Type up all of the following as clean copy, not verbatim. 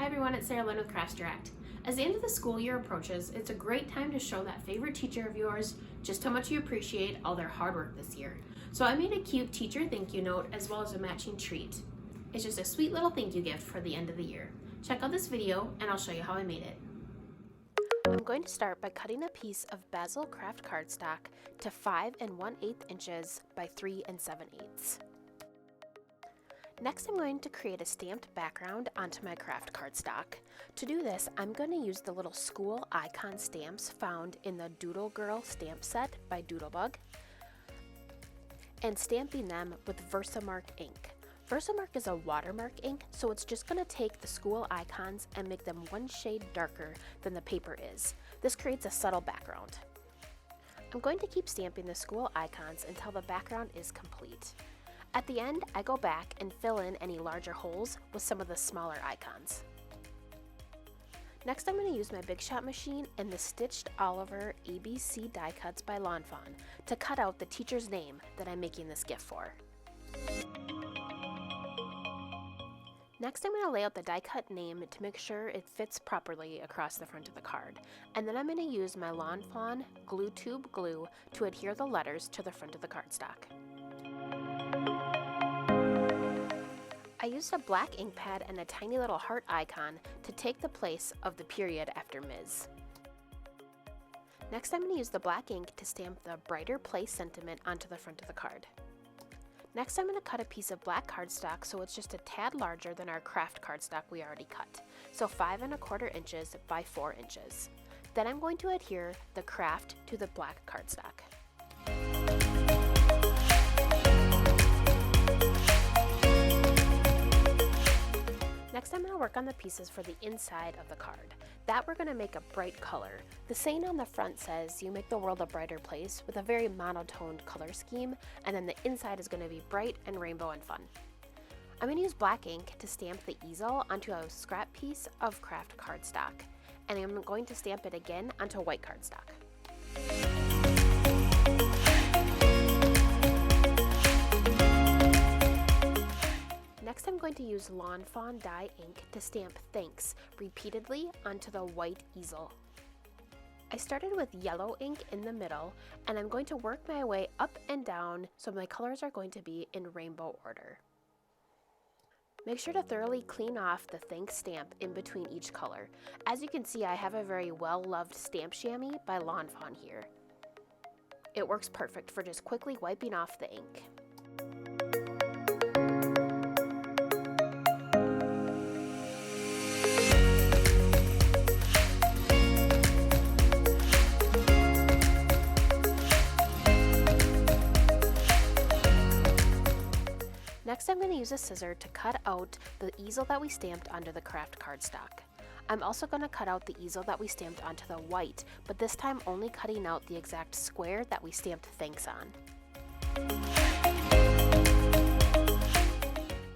Hi everyone, it's Sarah Lynn with Crafts Direct. As the end of the school year approaches, it's a great time to show that favorite teacher of yours just how much you appreciate all their hard work this year. So I made a cute teacher thank you note as well as a matching treat. It's just a sweet little thank you gift for the end of the year. Check out this video and I'll show you how I made it. I'm going to start by cutting a piece of Basil craft cardstock to 5 1/8 inches by 3 7/8. Next, I'm going to create a stamped background onto my craft cardstock. To do this, I'm going to use the little school icon stamps found in the Doodle Girl stamp set by Doodlebug and stamping them with Versamark ink. Versamark is a watermark ink, so it's just going to take the school icons and make them one shade darker than the paper is. This creates a subtle background. I'm going to keep stamping the school icons until the background is complete. At the end, I go back and fill in any larger holes with some of the smaller icons. Next, I'm going to use my Big Shot machine and the Stitched Oliver ABC die cuts by Lawn Fawn to cut out the teacher's name that I'm making this gift for. Next, I'm going to lay out the die cut name to make sure it fits properly across the front of the card. And then I'm going to use my Lawn Fawn glue tube glue to adhere the letters to the front of the cardstock. I used a black ink pad and a tiny little heart icon to take the place of the period after Ms. Next, I'm going to use the black ink to stamp the Brighter Place sentiment onto the front of the card. Next, I'm going to cut a piece of black cardstock so it's just a tad larger than our craft cardstock we already cut, so 5 1/4 inches by 4 inches. Then I'm going to adhere the craft to the black cardstock. Next, I'm going to work on the pieces for the inside of the card. That we're going to make a bright color. The saying on the front says, "You make the world a brighter place," with a very monotoned color scheme, and then the inside is going to be bright and rainbow and fun. I'm going to use black ink to stamp the easel onto a scrap piece of craft cardstock, and I'm going to stamp it again onto white cardstock. Next, I'm going to use Lawn Fawn dye ink to stamp thanks repeatedly onto the white easel. I started with yellow ink in the middle, and I'm going to work my way up and down so my colors are going to be in rainbow order. Make sure to thoroughly clean off the thanks stamp in between each color. As you can see, I have a very well-loved stamp chamois by Lawn Fawn here. It works perfect for just quickly wiping off the ink. Next, I'm going to use a scissor to cut out the easel that we stamped onto the craft cardstock. I'm also going to cut out the easel that we stamped onto the white, but this time only cutting out the exact square that we stamped thanks on.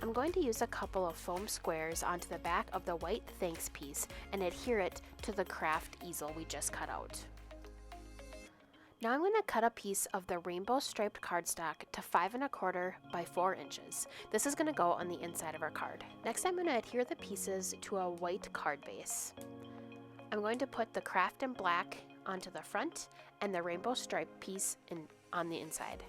I'm going to use a couple of foam squares onto the back of the white thanks piece and adhere it to the craft easel we just cut out. Now I'm going to cut a piece of the rainbow striped cardstock to 5 1/4 by 4 inches. This is going to go on the inside of our card. Next, I'm going to adhere the pieces to a white card base. I'm going to put the craft in black onto the front and the rainbow striped piece on the inside.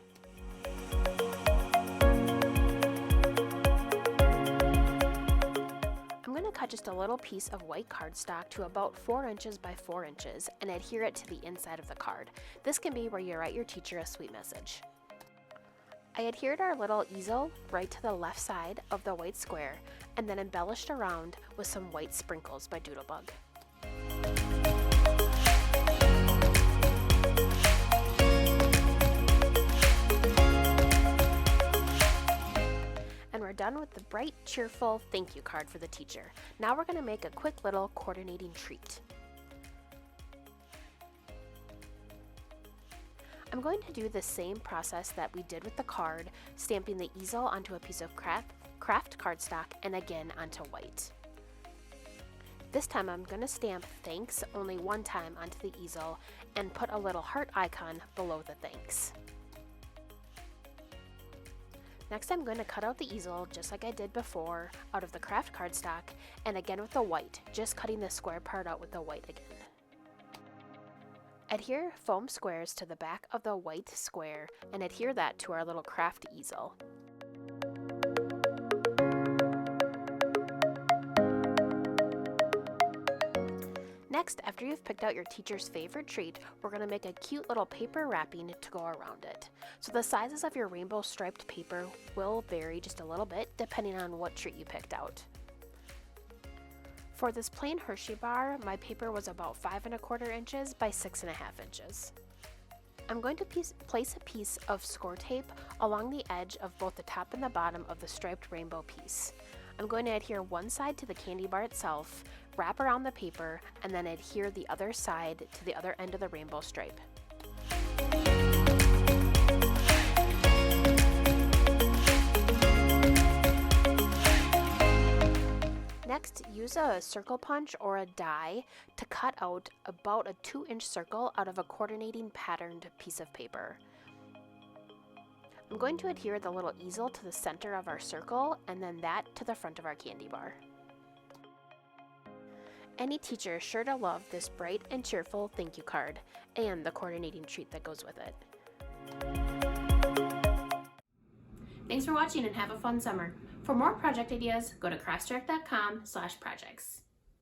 I'm going to cut just a little piece of white cardstock to about 4 inches by 4 inches and adhere it to the inside of the card. This can be where you write your teacher a sweet message. I adhered our little easel right to the left side of the white square and then embellished around with some white sprinkles by Doodlebug. And we're done with the bright, cheerful thank you card for the teacher. Now we're going to make a quick little coordinating treat. I'm going to do the same process that we did with the card, stamping the easel onto a piece of craft cardstock and again onto white. This time I'm going to stamp thanks only one time onto the easel and put a little heart icon below the thanks. Next, I'm going to cut out the easel just like I did before out of the craft cardstock, and again with the white, just cutting the square part out with the white again. Adhere foam squares to the back of the white square and adhere that to our little craft easel. Next, after you've picked out your teacher's favorite treat, we're going to make a cute little paper wrapping to go around it. So the sizes of your rainbow striped paper will vary just a little bit depending on what treat you picked out. For this plain Hershey bar, my paper was about 5 1/4 inches by 6 1/2 inches. I'm going to place a piece of score tape along the edge of both the top and the bottom of the striped rainbow piece. I'm going to adhere one side to the candy bar itself, wrap around the paper, and then adhere the other side to the other end of the rainbow stripe. Next, use a circle punch or a die to cut out about a 2-inch circle out of a coordinating patterned piece of paper. I'm going to adhere the little easel to the center of our circle and then that to the front of our candy bar. Any teacher is sure to love this bright and cheerful thank you card and the coordinating treat that goes with it. Thanks for watching and have a fun summer. For more project ideas, go to craftsdirect.com/projects.